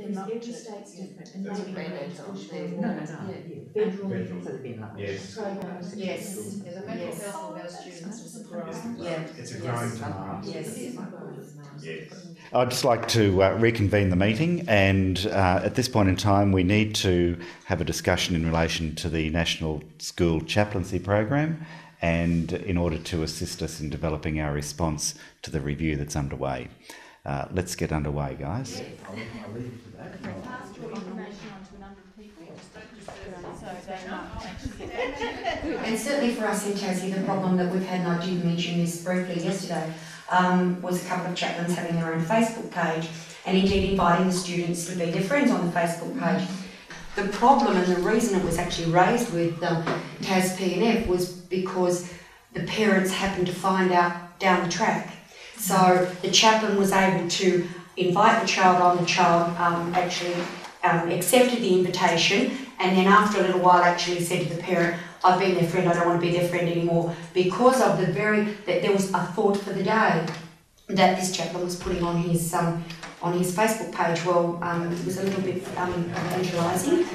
Every state's different, and maybe we need to push for more. No. Federal So they've been like programs. Yes. The mental health of our students is growing. It's a growing demand. Yes. I'd just like to reconvene the meeting, and at this point in time we need to have a discussion in relation to the National School Chaplaincy Program, and in order to assist us in developing our response to the review that's underway. Let's get underway, guys. And certainly for us in Tassie, the problem that we've had, and I did mention this briefly yesterday, was a couple of chaplains having their own Facebook page and indeed inviting the students to be their friends on the Facebook page. The problem and the reason it was actually raised with TAS P&F was because the parents happened to find out down the track. So the chaplain was able to invite the child on, the child actually accepted the invitation, and then after a little while actually said to the parent, I've been their friend, I don't want to be their friend anymore, because of that there was a thought for the day that this chaplain was putting on his Facebook page. Well, it was a little bit evangelising.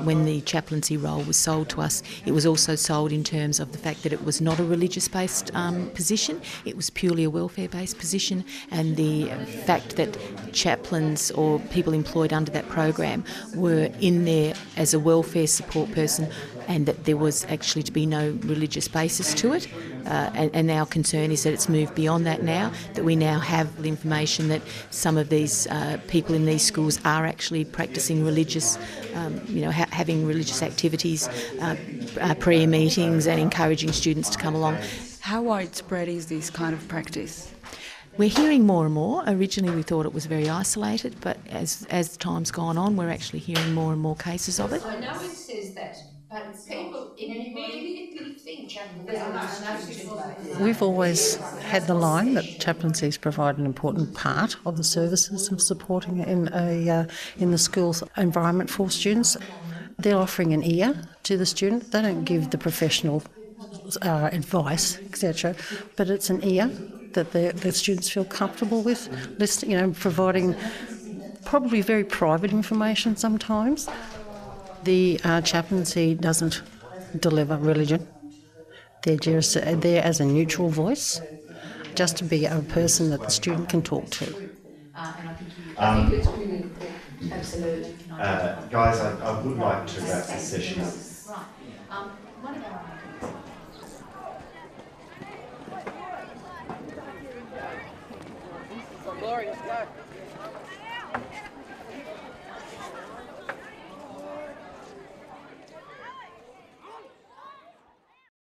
When the chaplaincy role was sold to us, it was also sold in terms of the fact that it was not a religious-based position, it was purely a welfare-based position, and the fact that chaplains or people employed under that program were in there as a welfare support person, and that there was actually to be no religious basis to it. And our concern is that it's moved beyond that now, that we now have the information that some of these people in these schools are actually practising religious, having religious activities, prayer meetings, and encouraging students to come along. How widespread is this kind of practice? We're hearing more and more. Originally we thought it was very isolated, but as time's gone on, we're actually hearing more and more cases of it. I know it says that, but people immediately think chaplaincy. We've always had the line that chaplaincies provide an important part of the services of supporting in the school's environment for students. They're offering an ear to the student. They don't give the professional advice, etc., but it's an ear that the students feel comfortable with listening, providing probably very private information sometimes. The chaplaincy doesn't deliver religion. They're just there as a neutral voice, just to be a person that the student can talk to. I think it's really important. Absolutely. Guys, I would like to wrap this session up. Right. One of our